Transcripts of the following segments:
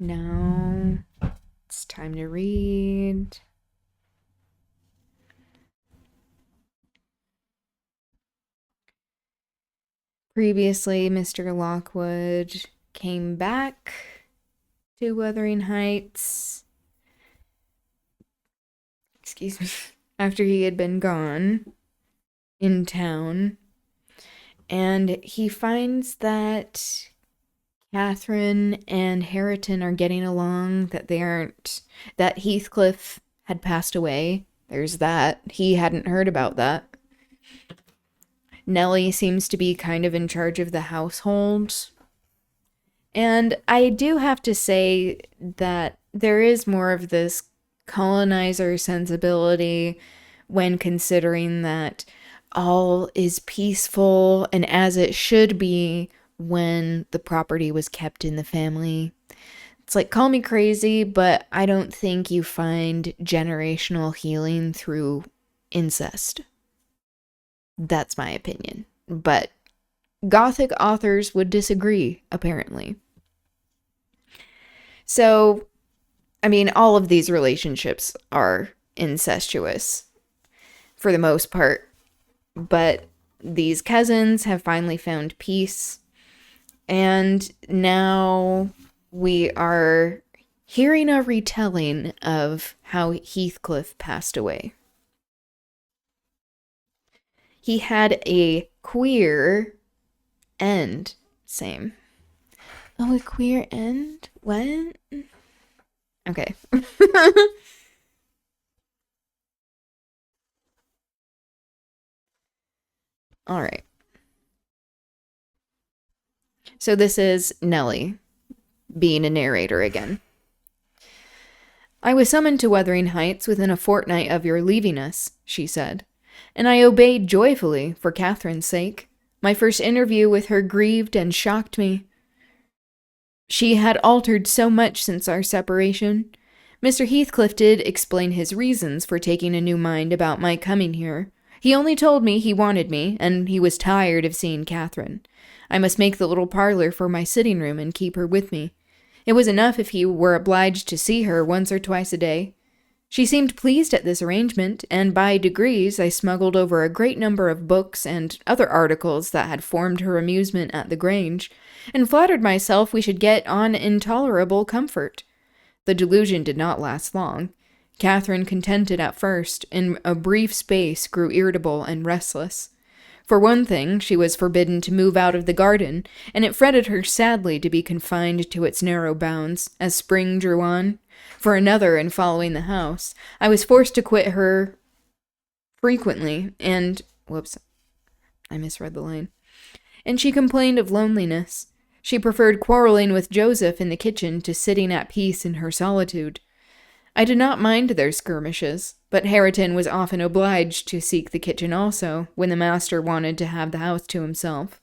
Now it's time to read. Previously, Mr. Lockwood came back to Wuthering Heights. Excuse me. After he had been gone in town. And he finds that Catherine and Hareton are getting along, that Heathcliff had passed away. There's that. He hadn't heard about that. Nellie seems to be kind of in charge of the household. And I do have to say that there is more of this colonizer sensibility when considering that all is peaceful and as it should be when the property was kept in the family. It's like, call me crazy, but I don't think you find generational healing through incest. That's my opinion. But Gothic authors would disagree, apparently. So, I mean, all of these relationships are incestuous for the most part. But these cousins have finally found peace. And now we are hearing a retelling of how Heathcliff passed away. He had a queer end. Same. Oh, a queer end? What? Okay. All right. So this is Nellie being a narrator again. I was summoned to Wuthering Heights within a fortnight of your leaving us, she said, and I obeyed joyfully for Catherine's sake. My first interview with her grieved and shocked me. She had altered so much since our separation. Mr. Heathcliff did explain his reasons for taking a new mind about my coming here. He only told me he wanted me, and he was tired of seeing Catherine. I must make the little parlor for my sitting room and keep her with me. It was enough if he were obliged to see her once or twice a day. She seemed pleased at this arrangement, and by degrees I smuggled over a great number of books and other articles that had formed her amusement at the Grange, and flattered myself we should get on in tolerable comfort. The delusion did not last long. Catherine, contented at first, in a brief space grew irritable and restless. For one thing, she was forbidden to move out of the garden, and it fretted her sadly to be confined to its narrow bounds, as spring drew on. For another, in following the house, I was forced to quit her frequently, and... Whoops, I misread the line. And she complained of loneliness. She preferred quarreling with Joseph in the kitchen to sitting at peace in her solitude. I did not mind their skirmishes, but Hareton was often obliged to seek the kitchen also, when the master wanted to have the house to himself.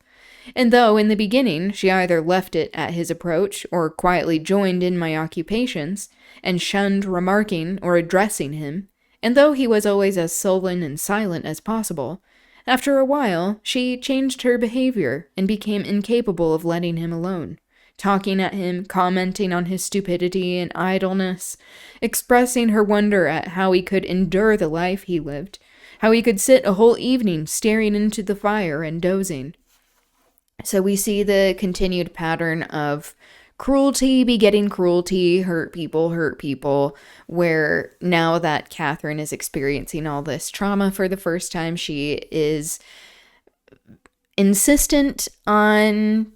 And though, in the beginning, she either left it at his approach, or quietly joined in my occupations, and shunned remarking or addressing him, and though he was always as sullen and silent as possible, after a while she changed her behavior, and became incapable of letting him alone, talking at him, commenting on his stupidity and idleness, expressing her wonder at how he could endure the life he lived, how he could sit a whole evening staring into the fire and dozing. So we see the continued pattern of cruelty begetting cruelty, hurt people, where now that Catherine is experiencing all this trauma for the first time, she is insistent on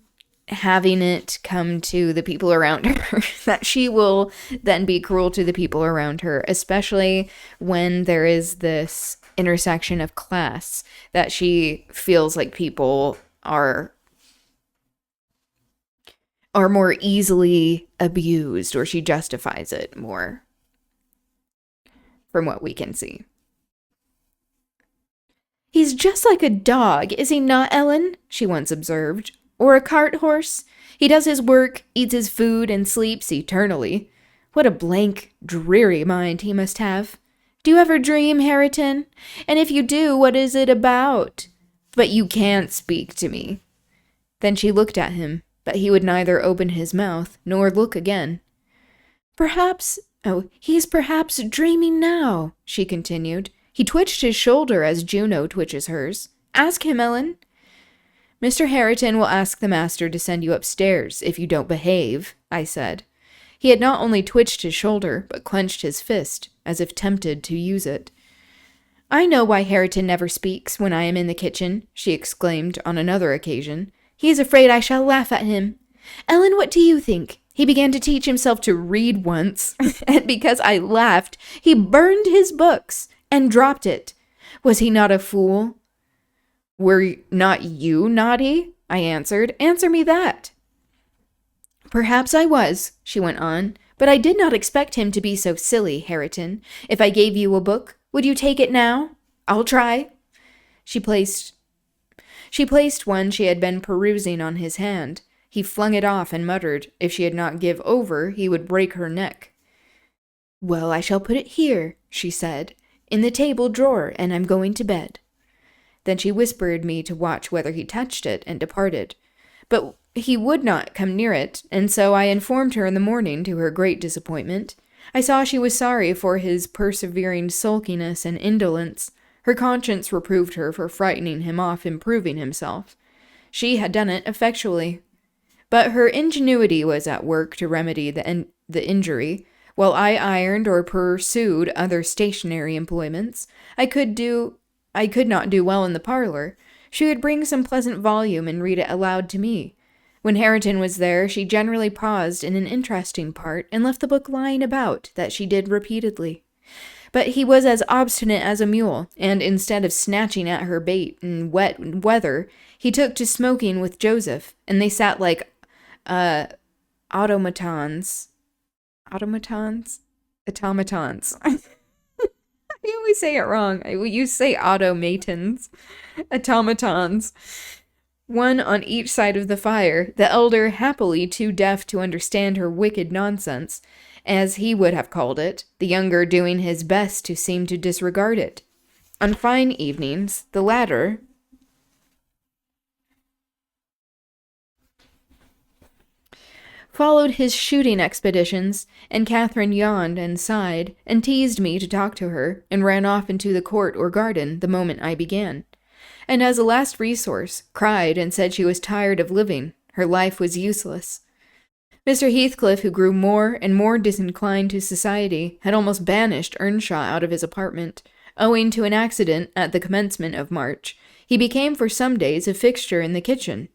having it come to the people around her, that she will then be cruel to the people around her, especially when there is this intersection of class, that she feels like people are more easily abused, or she justifies it more, from what we can see. He's just like a dog, is he not, Ellen? She once observed. Or a cart horse. He does his work, eats his food, and sleeps eternally. What a blank, dreary mind he must have. Do you ever dream, Hareton? And if you do, what is it about? But you can't speak to me. Then she looked at him, but he would neither open his mouth nor look again. He's perhaps dreaming now, she continued. He twitched his shoulder as Juno twitches hers. Ask him, Ellen. Mr. Hareton will ask the master to send you upstairs if you don't behave, I said. He had not only twitched his shoulder, but clenched his fist, as if tempted to use it. I know why Hareton never speaks when I am in the kitchen, she exclaimed on another occasion. He is afraid I shall laugh at him. Ellen, what do you think? He began to teach himself to read once, and because I laughed, he burned his books and dropped it. Was he not a fool? Were not you naughty? I answered. Answer me that. Perhaps I was, she went on, but I did not expect him to be so silly, Hareton. If I gave you a book, would you take it now? I'll try. She placed one she had been perusing on his hand. He flung it off and muttered, if she had not give over, he would break her neck. Well, I shall put it here, she said, in the table drawer, and I'm going to bed. Then she whispered me to watch whether he touched it, and departed. But he would not come near it, and so I informed her in the morning, to her great disappointment. I saw she was sorry for his persevering sulkiness and indolence. Her conscience reproved her for frightening him off improving himself. She had done it effectually. But her ingenuity was at work to remedy the injury. While I ironed or pursued other stationary employments, I could not do well in the parlor. She would bring some pleasant volume and read it aloud to me. When Hareton was there, she generally paused in an interesting part and left the book lying about, that she did repeatedly. But he was as obstinate as a mule, and instead of snatching at her bait in wet weather, he took to smoking with Joseph, and they sat like automatons. Automatons? Automatons. I always say it wrong. You say automatons. Automatons. One on each side of the fire, the elder happily too deaf to understand her wicked nonsense, as he would have called it, the younger doing his best to seem to disregard it. On fine evenings, the latter followed his shooting expeditions, and Catherine yawned and sighed, and teased me to talk to her, and ran off into the court or garden the moment I began. And as a last resource, cried and said she was tired of living, her life was useless. Mr. Heathcliff, who grew more and more disinclined to society, had almost banished Earnshaw out of his apartment. Owing to an accident at the commencement of March, he became for some days a fixture in the kitchen.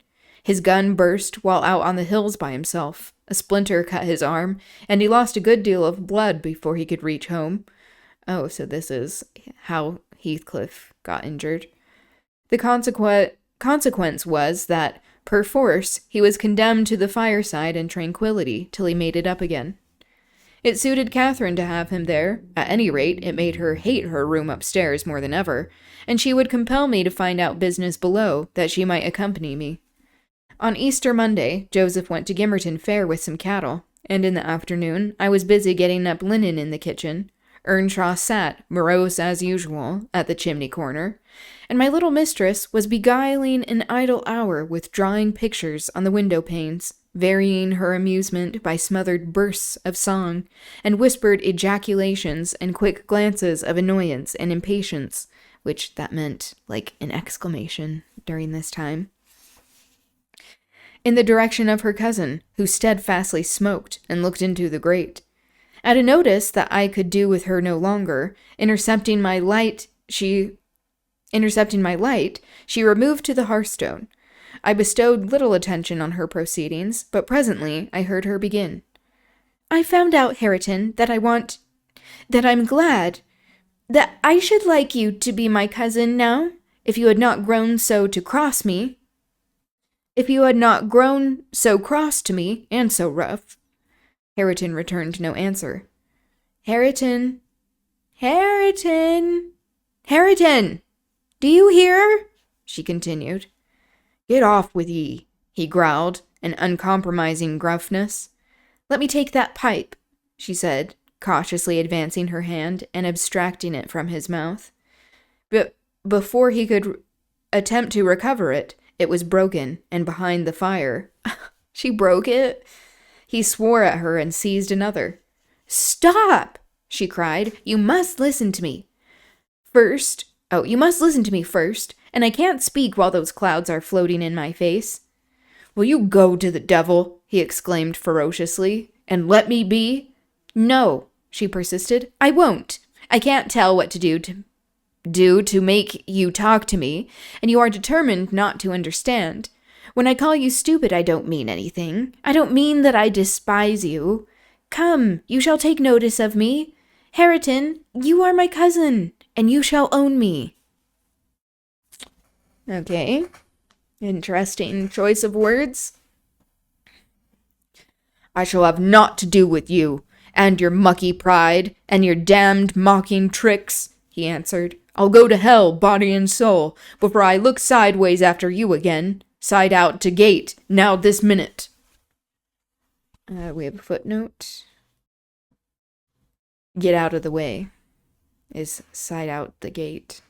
His gun burst while out on the hills by himself. A splinter cut his arm, and he lost a good deal of blood before he could reach home. Oh, so this is how Heathcliff got injured. The consequence was that, perforce, he was condemned to the fireside and tranquillity till he made it up again. It suited Catherine to have him there. At any rate, it made her hate her room upstairs more than ever, and she would compel me to find out business below, that she might accompany me. On Easter Monday, Joseph went to Gimmerton Fair with some cattle, and in the afternoon I was busy getting up linen in the kitchen. Earnshaw sat, morose as usual, at the chimney corner, and my little mistress was beguiling an idle hour with drawing pictures on the window panes, varying her amusement by smothered bursts of song, and whispered ejaculations and quick glances of annoyance and impatience, which that meant like an exclamation during this time, in the direction of her cousin, who steadfastly smoked and looked into the grate. At a notice that I could do with her no longer, intercepting my light, she removed to the hearthstone. I bestowed little attention on her proceedings, but presently I heard her begin. I found out, Hareton, that I'm glad, that I should like you to be my cousin now, if you had not grown so cross to me, and so rough. Hareton returned no answer. Hareton! Hareton! Hareton! Do you hear? She continued. Get off with ye, he growled, an uncompromising gruffness. Let me take that pipe, she said, cautiously advancing her hand and abstracting it from his mouth. But before he could attempt to recover it, it was broken and behind the fire. She broke it? He swore at her and seized another. Stop, she cried. You must listen to me. You must listen to me first, and I can't speak while those clouds are floating in my face. Will you go to the devil, he exclaimed ferociously, and let me be? No, she persisted. I won't. I can't tell what to do to make you talk to me, and you are determined not to understand. When I call you stupid, I don't mean anything. I don't mean that I despise you. Come, you shall take notice of me. Hareton, you are my cousin, and you shall own me. Okay. Interesting choice of words. I shall have naught to do with you, and your mucky pride, and your damned mocking tricks, he answered. I'll go to hell, body and soul, before I look sideways after you again. Side out to gate, now this minute. We have a footnote. Get out of the way is side out the gate.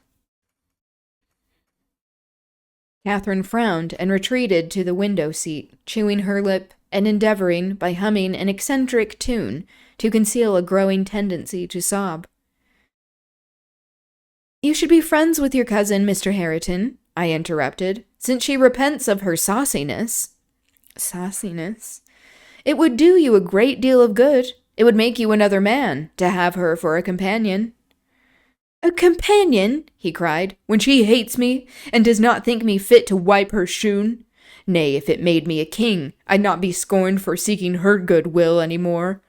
Catherine frowned and retreated to the window seat, chewing her lip and endeavoring, by humming an eccentric tune, to conceal a growing tendency to sob. You should be friends with your cousin, Mr. Hareton, I interrupted, since she repents of her sauciness. Sauciness? It would do you a great deal of good. It would make you another man, to have her for a companion. A companion, he cried, when she hates me, and does not think me fit to wipe her shoon? Nay, if it made me a king, I'd not be scorned for seeking her good will any more.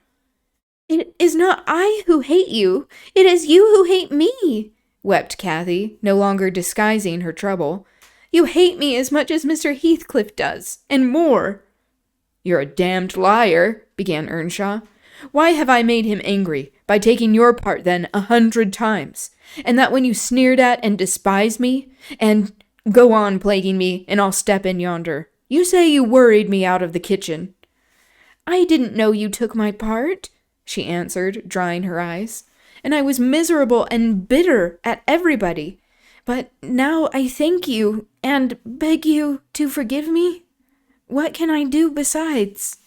It is not I who hate you, it is you who hate me, wept Cathy, no longer disguising her trouble. You hate me as much as Mr. Heathcliff does, and more. You're a damned liar, began Earnshaw. Why have I made him angry? By taking your part, then, 100 times. And that when you sneered at and despised me? And go on plaguing me, and I'll step in yonder. You say you worried me out of the kitchen. I didn't know you took my part, she answered, drying her eyes. And I was miserable and bitter at everybody. But now I thank you, and beg you to forgive me. What can I do besides?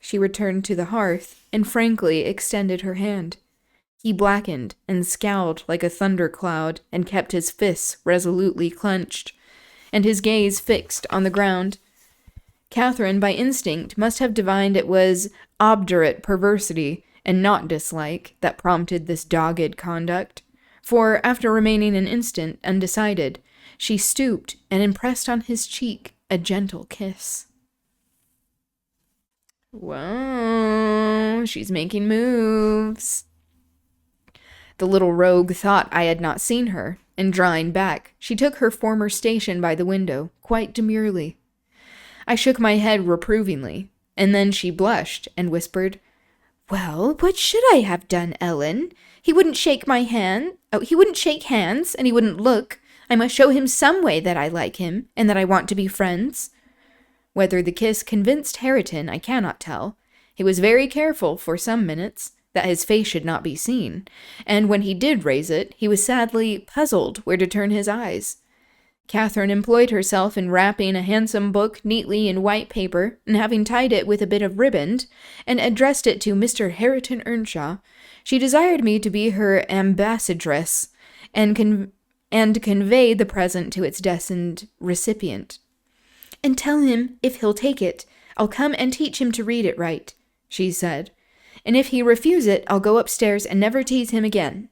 She returned to the hearth and frankly extended her hand. He blackened and scowled like a thundercloud and kept his fists resolutely clenched, and his gaze fixed on the ground. Catherine, by instinct, must have divined it was obdurate perversity and not dislike that prompted this dogged conduct, for, after remaining an instant undecided, she stooped and impressed on his cheek a gentle kiss. Whoa, she's making moves. The little rogue thought I had not seen her, and drawing back, she took her former station by the window, quite demurely. I shook my head reprovingly, and then she blushed and whispered, Well, what should I have done, Ellen? He wouldn't shake my hand. He wouldn't shake hands, and he wouldn't look. I must show him some way that I like him, and that I want to be friends. Whether the kiss convinced Hareton, I cannot tell. He was very careful for some minutes that his face should not be seen, and when he did raise it, he was sadly puzzled where to turn his eyes. Catherine employed herself in wrapping a handsome book neatly in white paper, and having tied it with a bit of riband, and addressed it to Mr. Hareton Earnshaw, she desired me to be her ambassadress, and convey the present to its destined recipient. And tell him, if he'll take it, I'll come and teach him to read it right, she said. And if he refuse it, I'll go upstairs and never tease him again.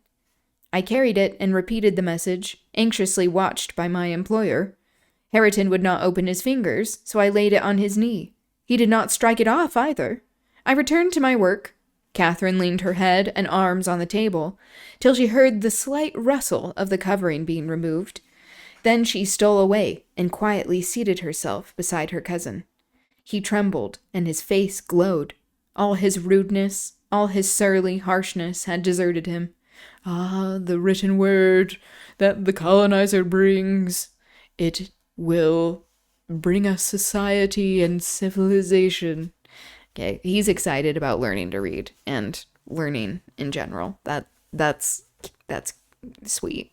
I carried it and repeated the message, anxiously watched by my employer. Hareton would not open his fingers, so I laid it on his knee. He did not strike it off either. I returned to my work. Catherine leaned her head and arms on the table, till she heard the slight rustle of the covering being removed. Then she stole away and quietly seated herself beside her cousin. He trembled, and his face glowed. All his rudeness, all his surly harshness had deserted him. Ah, the written word that the colonizer brings. It will bring us society and civilization. Okay, he's excited about learning to read and learning in general. That's sweet.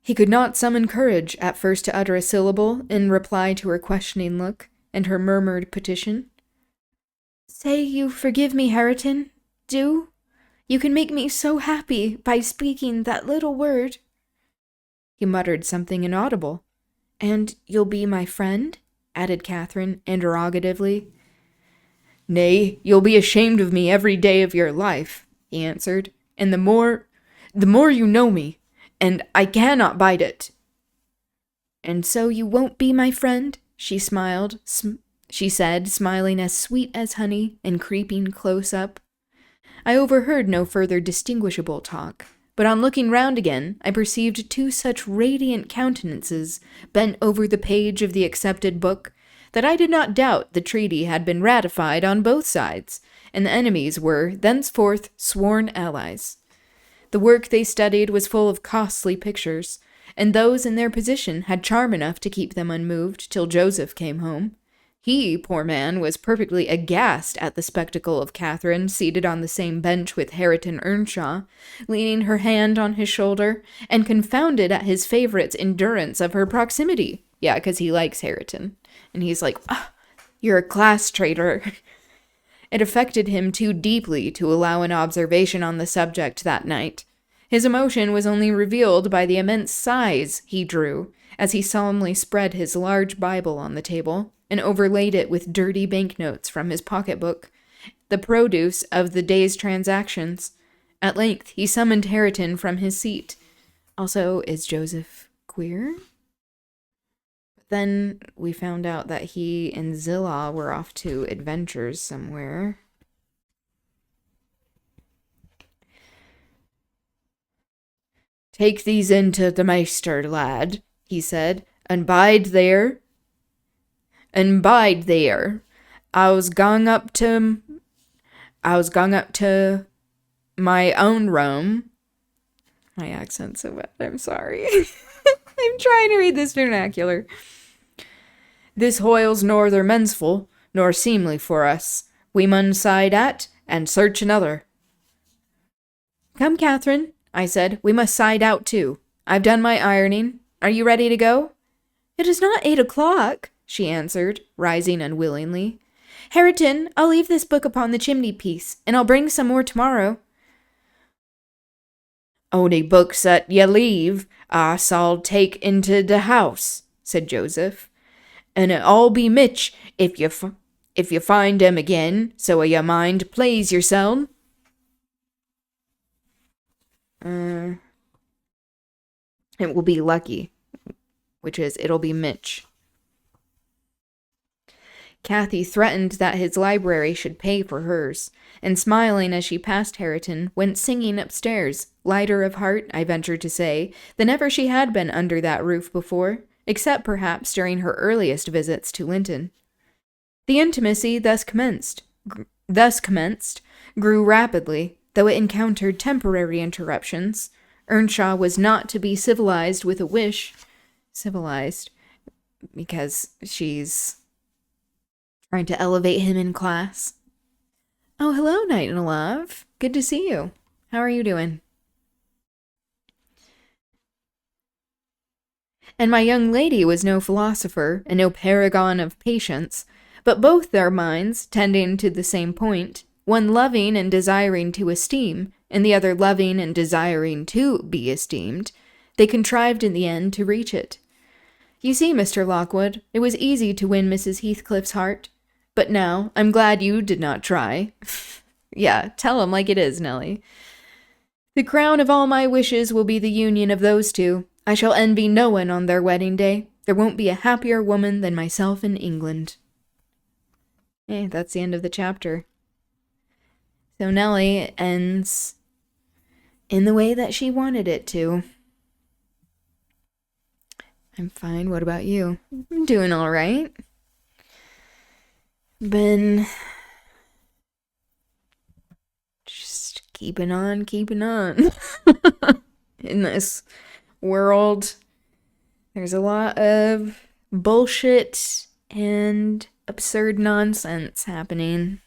He could not summon courage at first to utter a syllable in reply to her questioning look and her murmured petition. Say you forgive me, Hareton. Do. You can make me so happy by speaking that little word. He muttered something inaudible. And you'll be my friend? Added Catherine interrogatively. Nay, you'll be ashamed of me every day of your life, he answered, and the more you know me, and I cannot bide it. And so you won't be my friend? She smiled, she said, smiling as sweet as honey and creeping close up. I overheard no further distinguishable talk, but on looking round again, I perceived two such radiant countenances bent over the page of the accepted book that I did not doubt the treaty had been ratified on both sides, and the enemies were thenceforth sworn allies. The work they studied was full of costly pictures, and those in their position had charm enough to keep them unmoved till Joseph came home. He, poor man, was perfectly aghast at the spectacle of Catherine seated on the same bench with Hareton Earnshaw, leaning her hand on his shoulder, and confounded at his favourite's endurance of her proximity. Yeah, because he likes Hareton. And he's like, you're a class traitor. It affected him too deeply to allow an observation on the subject that night. His emotion was only revealed by the immense sighs he drew as he solemnly spread his large Bible on the table and overlaid it with dirty banknotes from his pocketbook, the produce of the day's transactions. At length he summoned Hareton from his seat. Also, is Joseph queer? Then we found out that he and Zillah were off to adventures somewhere. Take these into the maester, lad, he said, and bide there. I was going up to my own room. My accent's so bad, I'm sorry. I'm trying to read this vernacular. This hoyle's norther mensful, nor seemly for us. We mun side at, and search another. Come, Catherine, I said, we must side out too. I've done my ironing. Are you ready to go? It is not 8 o'clock, she answered, rising unwillingly. Hareton, I'll leave this book upon the chimney-piece, and I'll bring some more tomorrow. Only books that ye leave, I s'all take into the house, said Joseph. And it all be mitch if you find 'em again, so ye mind please yourself. It will be lucky, which is it'll be Mitch. Kathy threatened that his library should pay for hers, and smiling as she passed Hareton, went singing upstairs, lighter of heart, I venture to say, than ever she had been under that roof before, except perhaps during her earliest visits to Linton. The intimacy thus commenced, grew rapidly, though it encountered temporary interruptions. Earnshaw was not to be civilized with a wish. Civilized because she's trying to elevate him in class. Oh, hello, Night and Love. Good to see you. How are you doing? And my young lady was no philosopher and no paragon of patience, but both their minds tending to the same point, one loving and desiring to esteem, and the other loving and desiring to be esteemed, they contrived in the end to reach it. You see, Mr. Lockwood, it was easy to win Mrs. Heathcliff's heart, but now I'm glad you did not try. Yeah, tell him like it is, Nellie. The crown of all my wishes will be the union of those two. I shall envy no one on their wedding day. There won't be a happier woman than myself in England. That's the end of the chapter. So Nellie ends in the way that she wanted it to. I'm fine. What about you? I'm doing all right. Been just keeping on. In this world, there's a lot of bullshit and absurd nonsense happening.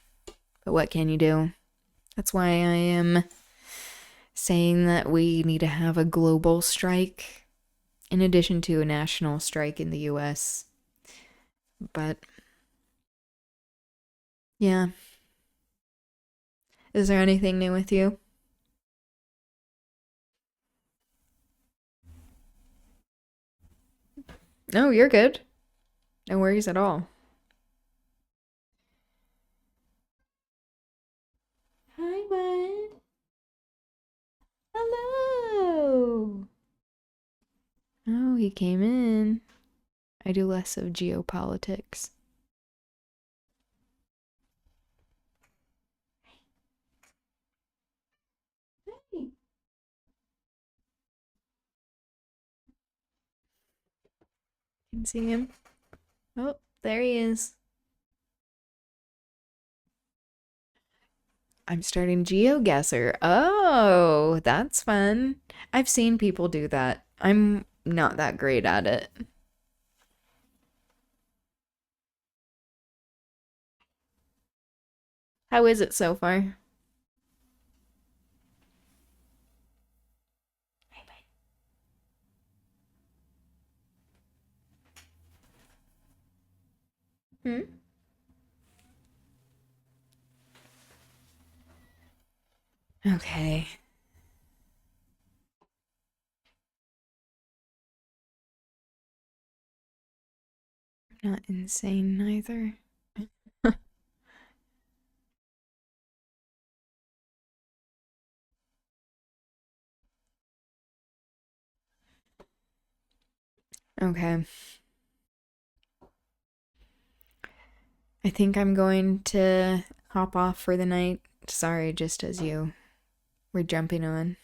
But what can you do? That's why I am saying that we need to have a global strike in addition to a national strike in the US. But yeah, Is there anything new with you? No, you're good. No worries at all. Hi, bud. Hello. Oh, he came in. I do less of geopolitics. Hey. Can see him. Oh, there he is. I'm starting GeoGuessr. Oh, that's fun. I've seen people do that. I'm not that great at it. How is it so far? Hmm? Okay. Not insane neither. Okay. I think I'm going to hop off for the night. Sorry, just as you were jumping on.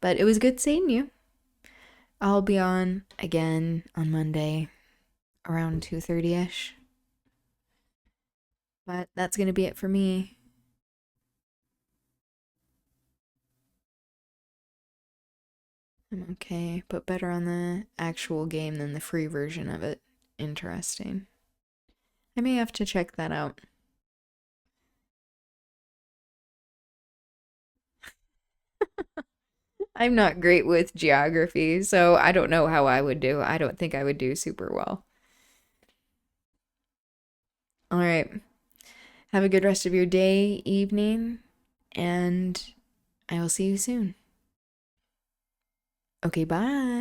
But it was good seeing you. I'll be on again on Monday around 2:30ish. But that's going to be it for me. I'm okay, but better on the actual game than the free version of it. Interesting. I may have to check that out. I'm not great with geography, so I don't know how I would do. I don't think I would do super well. All right. Have a good rest of your day, evening, and I will see you soon. Okay, bye.